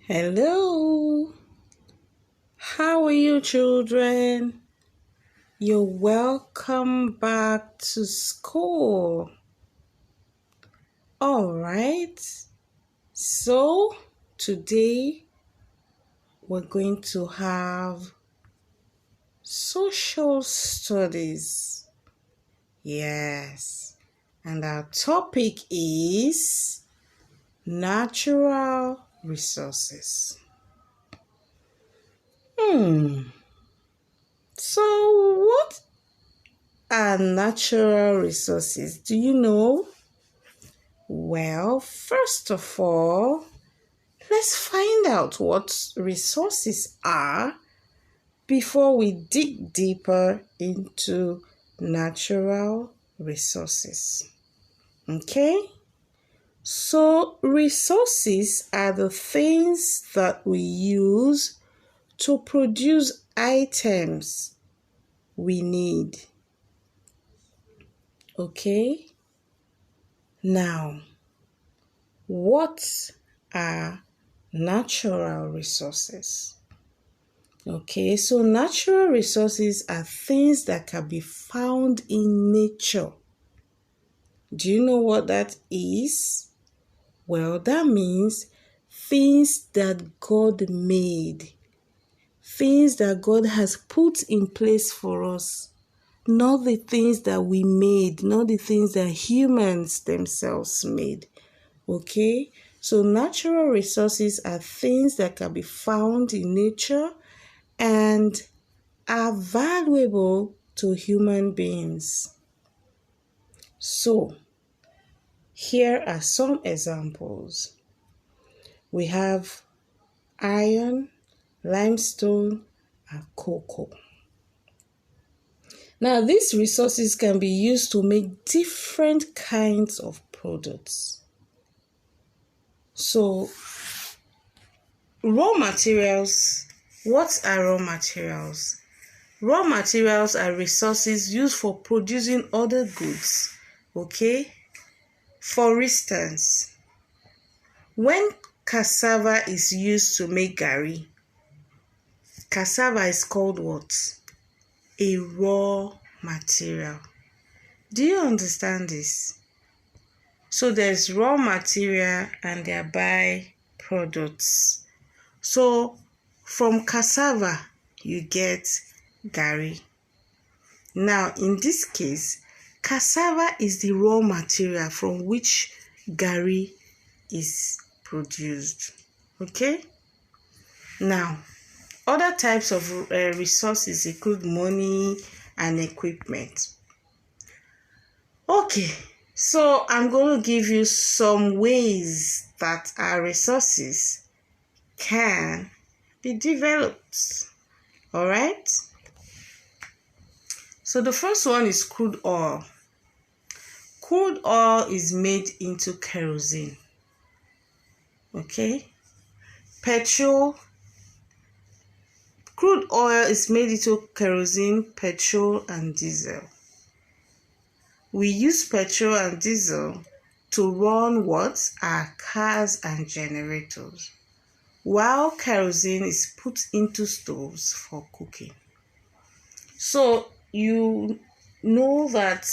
Hello, how are you, children? You're welcome back to school. All right, so today we're going to have social studies. Yes, and our topic is natural resources. So, what are natural resources? Do you know? Well, first of all, let's find out what resources are before we dig deeper into natural resources. Okay? So, resources are the things that we use to produce items we need. Okay? Now, what are natural resources? Okay, so natural resources are things that can be found in nature. Do you know what that is? Well, that means things that God made, things that God has put in place for us, not the things that we made, not the things that humans themselves made. Okay, so natural resources are things that can be found in nature and are valuable to human beings. So, here are some examples. We have iron, limestone, and cocoa. Now, these resources can be used to make different kinds of products. So, raw materials. What are raw materials? Raw materials are resources used for producing other goods. Okay? For instance, when cassava is used to make garri, cassava is called what? A raw material. Do you understand this? So there's raw material and there are byproducts. So from cassava, you get garri. Now, in this case, cassava is the raw material from which garri is produced. Okay? Now, other types of resources include money and equipment. Okay, so I'm going to give you some ways that our resources can be developed. All right? So the first one is crude oil. Crude oil is made into kerosene. Okay? Petrol. Crude oil is made into kerosene, petrol, and diesel. We use petrol and diesel to run what? Our cars and generators, while kerosene is put into stoves for cooking. So you know that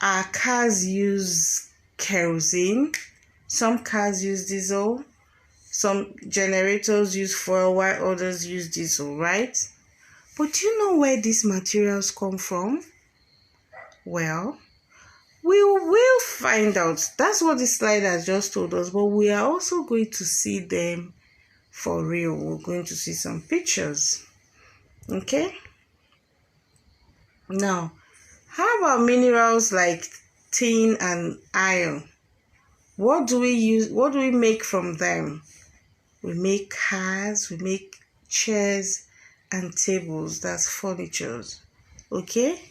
our cars use kerosene, some cars use diesel, some generators use fuel while others use diesel, right? But do you know where these materials come from? Well, we will find out. That's what the slide has just told us, but we are also going to see them for real. We're going to see some pictures. Okay? Now, how about minerals like tin and iron? What do we use? What do we make from them? We make cars, we make chairs and tables. That's furniture. Okay?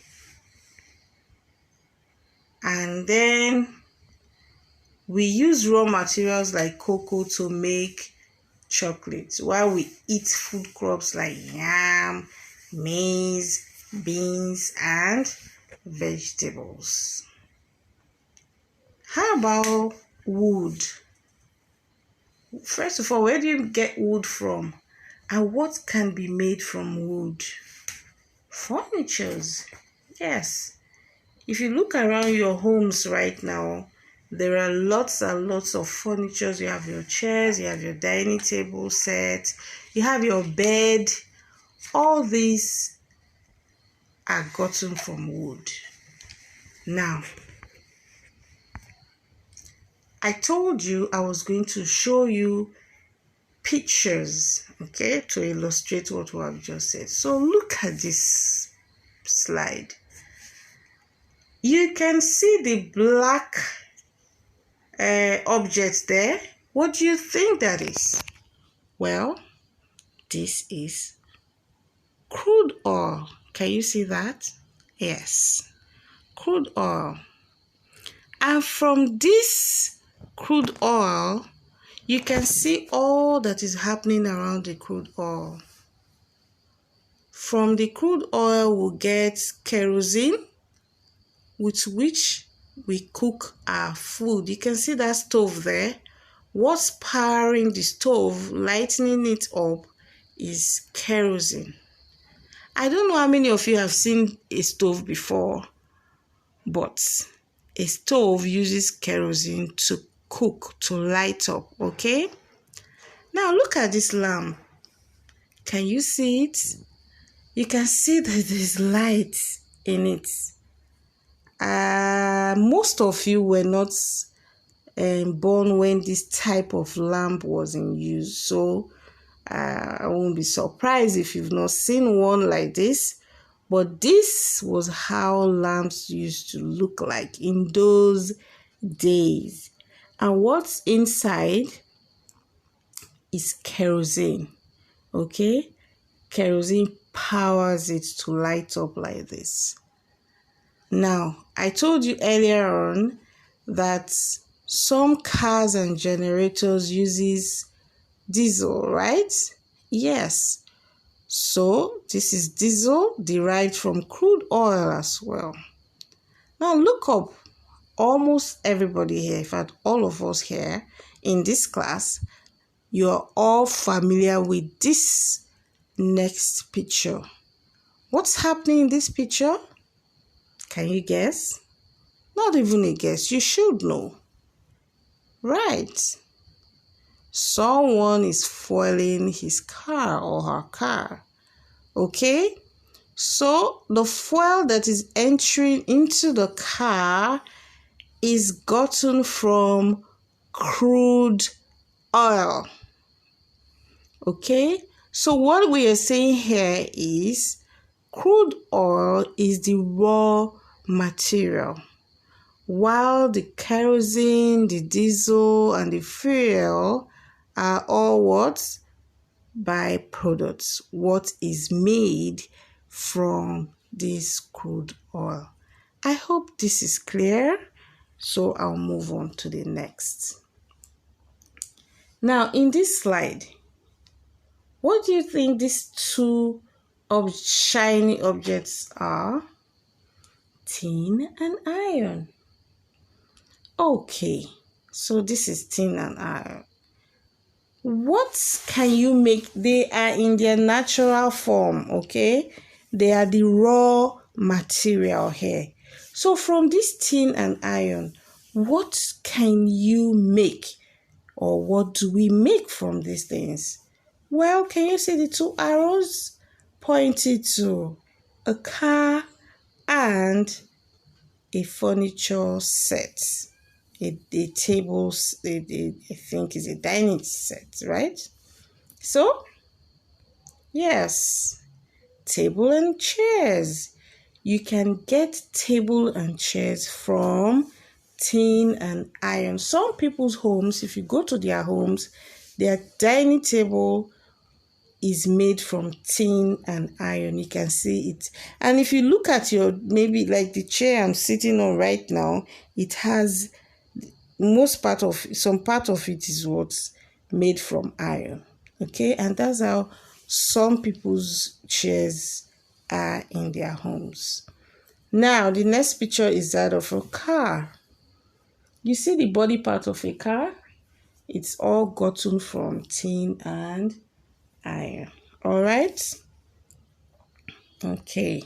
And then we use raw materials like cocoa to make chocolate, while we eat food crops like yam, maize, beans, and vegetables. How about wood? First of all, where do you get wood from? And what can be made from wood? Furnitures. Yes. If you look around your homes right now, there are lots and lots of furnitures. You have your chairs, you have your dining table set, you have your bed. All these are gotten from wood. Now, I told you I was going to show you pictures, okay, to illustrate what we have just said. So look at this slide. You can see the black object there. What do you think that is? Well, this is crude oil. Can you see that? Yes, crude oil. And from this crude oil, you can see all that is happening around the crude oil. From the crude oil, we'll get kerosene, with which we cook our food. You can see that stove there. What's powering the stove, lightening it up, is kerosene. I don't know how many of you have seen a stove before, but a stove uses kerosene to cook, to light up, okay? Now look at this lamp. Can you see it? You can see that there's light in it. Most of you were not born when this type of lamp was in use, so I won't be surprised if you've not seen one like this. But this was how lamps used to look like in those days. And what's inside is kerosene, okay? Kerosene powers it to light up like this. Now, I told you earlier on that some cars and generators uses diesel, right? Yes. So this is diesel derived from crude oil as well. Now look up. Almost everybody here, in fact all of us here in this class, you're all familiar with this next picture. What's happening in this picture? Can you guess? Not even a guess. You should know. Right. Someone is fueling his car or her car. Okay? So the fuel that is entering into the car is gotten from crude oil. Okay? So what we are saying here is crude oil is the raw material, while the kerosene, the diesel, and the fuel are all what? Byproducts, what is made from this crude oil. I hope this is clear, so I'll move on to the next. Now, in this slide, what do you think these two shiny objects are? Tin and iron. Okay, so this is tin and iron. What can you make? They are in their natural form, okay? They are the raw material here. So from this tin and iron, what can you make? Or what do we make from these things? Well, can you see the two arrows pointed to a car and a furniture set? A table, I think is a dining set, right? So, yes, table and chairs. You can get table and chairs from tin and iron. Some people's homes, if you go to their homes, their dining table is made from tin and iron. You can see it. And if you look at your, maybe like the chair I'm sitting on right now, it has some part of it is what's made from iron. Okay, and that's how some people's chairs are in their homes. Now, the next picture is that of a car. You see the body part of a car? It's all gotten from tin and iron. All right. Okay.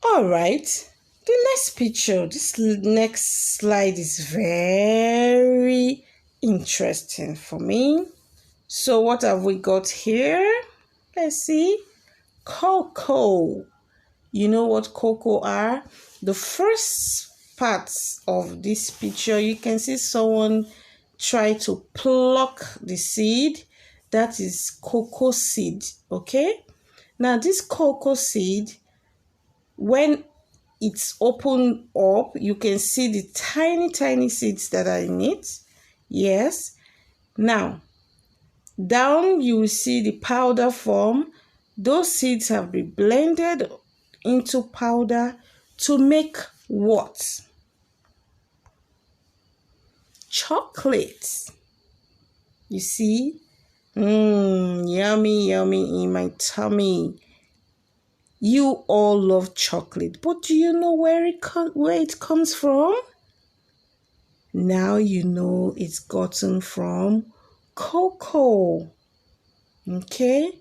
All right. The next picture, this next slide is very interesting for me. So what have we got here? Let's see. Cocoa. You know what cocoa are? The first part of this picture, you can see someone try to pluck the seed. That is cocoa seed, okay? Now this cocoa seed, when it's opened up, you can see the tiny seeds that are in it. Yes. Now, down you will see the powder form. Those seeds have been blended into powder to make what? Chocolate. You see? Yummy in my tummy. You all love chocolate, but do you know where it comes from? Now you know it's gotten from cocoa. Okay?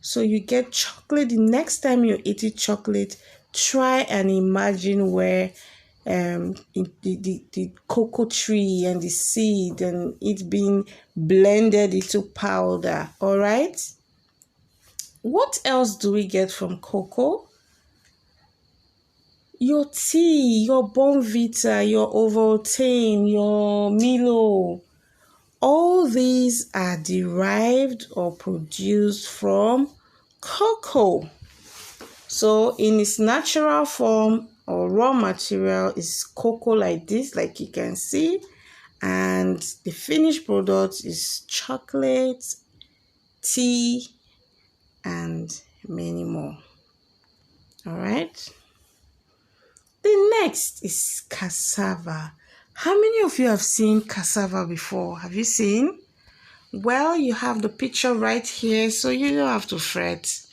So you get chocolate. The next time you're eating chocolate, try and imagine where the cocoa tree and the seed and it being blended into powder. All right? What else do we get from cocoa? Your tea, your Bonvita, your Ovaltine, your Milo. All these are derived or produced from cocoa. So in its natural form or raw material is cocoa like this, like you can see. And the finished product is chocolate, tea, and many more. All right. The next is cassava. How many of you have seen cassava before? Have you seen? Well, you have the picture right here, so you don't have to fret.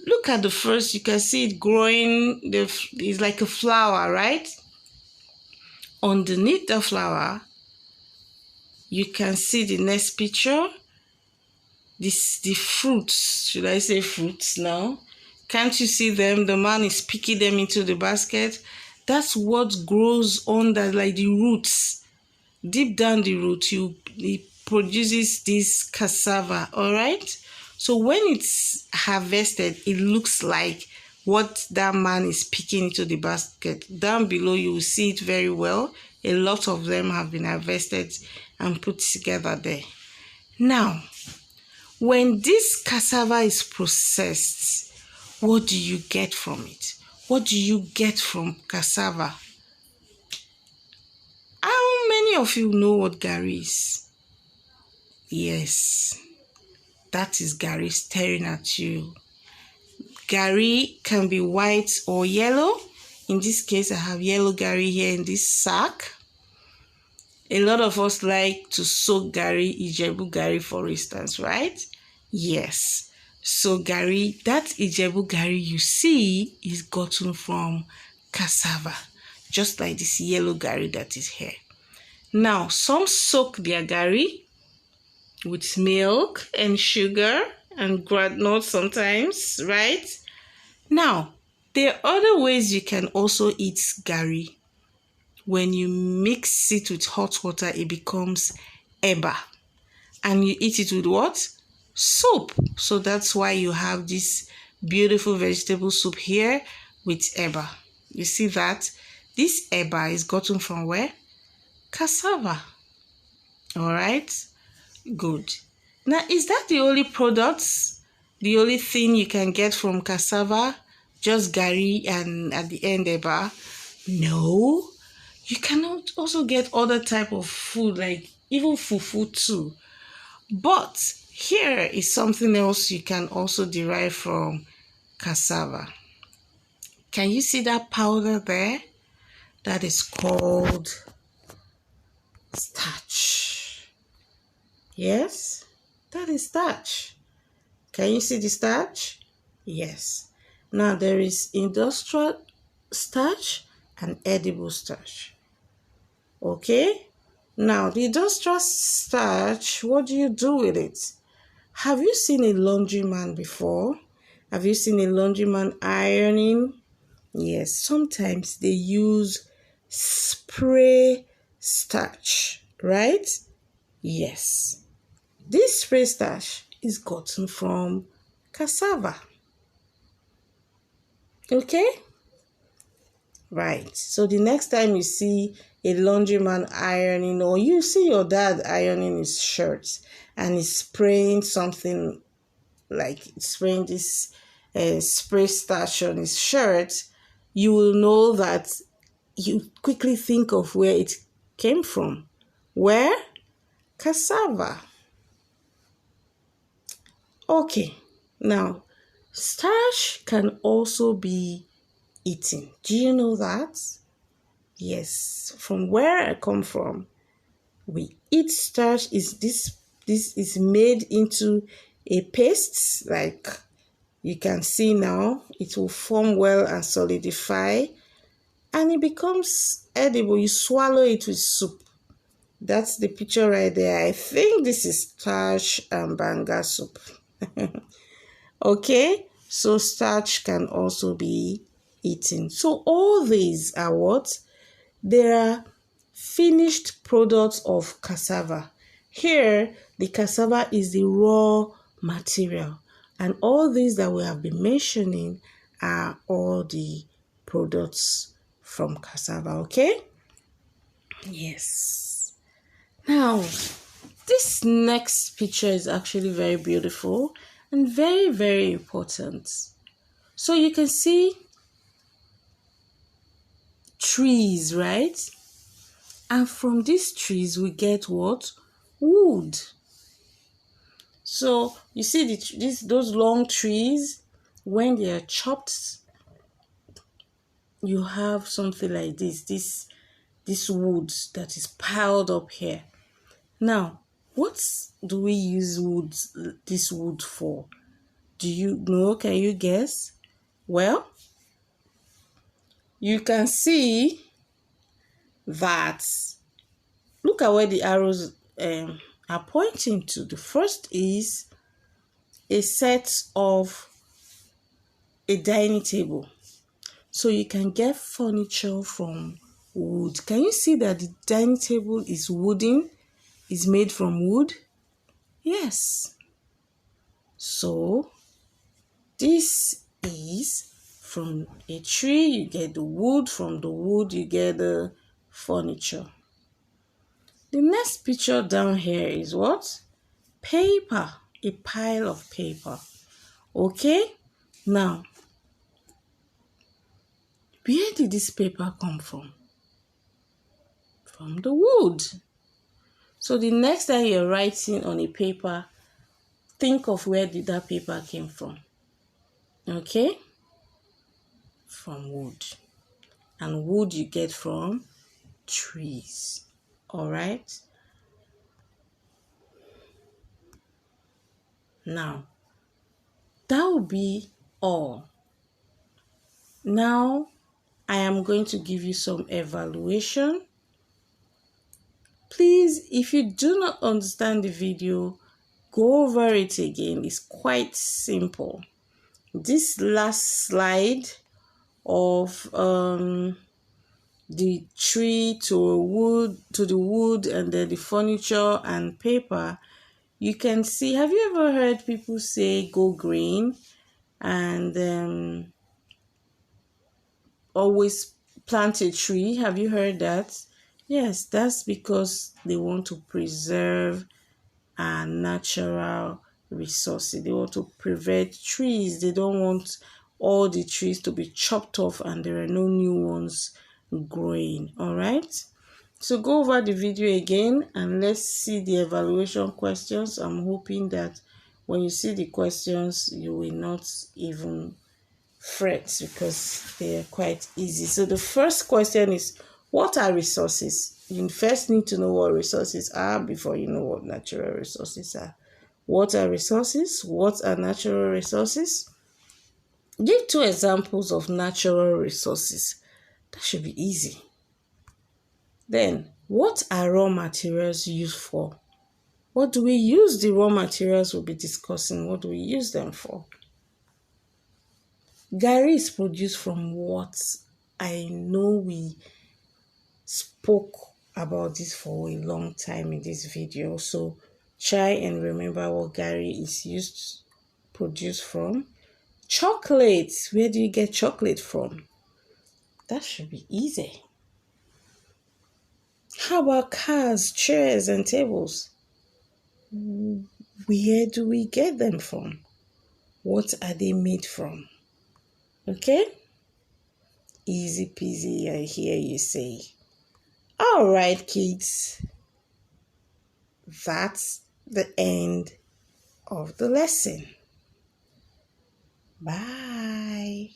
Look at the first, you can see it growing, it's like a flower, right? Underneath the flower, you can see the next picture. The fruits, should I say fruits now? Can't you see them? The man is picking them into the basket. That's what grows under, like the roots. Deep down the root, it produces this cassava, all right? So when it's harvested, it looks like what that man is picking into the basket. Down below, you will see it very well. A lot of them have been harvested and put together there. Now, when this cassava is processed, what do you get from it? What do you get from cassava? How many of you know what garri is? Yes, that is garri staring at you. Garri can be white or yellow. In this case, I have yellow garri here in this sack. A lot of us like to soak garri, Ijebu garri for instance, right? Yes. So garri, that Ijebu garri you see is gotten from cassava, just like this yellow garri that is here. Now, some soak their garri with milk and sugar and groundnut sometimes, right? Now, there are other ways you can also eat garri. When you mix it with hot water, it becomes eba. And you eat it with what? Soup. So that's why you have this beautiful vegetable soup here with eba. You see that? This eba is gotten from where? Cassava. All right? Good. Now, is that the only products? The only thing you can get from cassava? Just garri and at the end eba? No. You cannot also get other type of food, like even fufu too. But here is something else you can also derive from cassava. Can you see that powder there? That is called starch. Yes, that is starch. Can you see the starch? Yes. Now there is industrial starch and edible starch. Okay? Now, the industrial starch, what do you do with it? Have you seen a laundryman before? Have you seen a laundryman ironing? Yes, sometimes they use spray starch, right? Yes. This spray starch is gotten from cassava. Okay? Right. So the next time you see a laundryman ironing, or you see your dad ironing his shirts and he's spraying something, like spraying this spray starch on his shirt, you will know that you quickly think of where it came from. Where? Cassava. Okay. Now, starch can also be eaten. Do you know that? Yes, from where I come from, we eat starch. This is made into a paste, like you can see now. It will form well and solidify, and it becomes edible. You swallow it with soup. That's the picture right there. I think this is starch and banga soup. Okay, so starch can also be eaten. So all these are what? They are finished products of cassava. Here, the cassava is the raw material. And all these that we have been mentioning are all the products from cassava, okay? Yes. Now, this next picture is actually very beautiful and very, very important. So you can see trees, right? And from these trees, we get what? Wood. So you see those long trees, when they are chopped, you have something like this wood that is piled up here. Now, what do we use this wood for? Do you know? Can you guess? Well, you can see that. Look at where the arrows are pointing to. The first is a set of a dining table. So you can get furniture from wood. Can you see that the dining table is wooden? Is made from wood? Yes. So this is from a tree, you get the wood. From the wood, you get the furniture. The next picture down here is what? Paper. A pile of paper. Okay? Now, where did this paper come from? From the wood. So the next time you're writing on a paper, think of where did that paper came from. Okay? From wood. And wood you get from trees. All right? Now, that will be all. Now, I am going to give you some evaluation. Please, if you do not understand the video, go over it again. It's quite simple. This last slide of the tree to the wood and then the furniture and paper, you can see, have you ever heard people say go green and always plant a tree? Have you heard that? Yes, that's because they want to preserve our natural resources. They want to prevent trees. They don't want all the trees to be chopped off and there are no new ones growing. All right? So go over the video again and let's see the evaluation questions. I'm hoping that when you see the questions, you will not even fret because they are quite easy. So the first question is, what are resources? You first need to know what resources are before you know what natural resources are. What are resources? What are natural resources? Give 2 examples of natural resources. That should be easy. Then, What are raw materials used for? What do we use the raw materials we'll be discussing? What do we use them for? Garri is produced from what? I know we spoke about this for a long time in this video, so try and remember what garri is produced from. Chocolate. Where do you get chocolate from? That should be easy. How about cars, chairs, and tables? Where do we get them from? What are they made from? Okay? Easy peasy, I hear you say. All right, kids. That's the end of the lesson. Bye.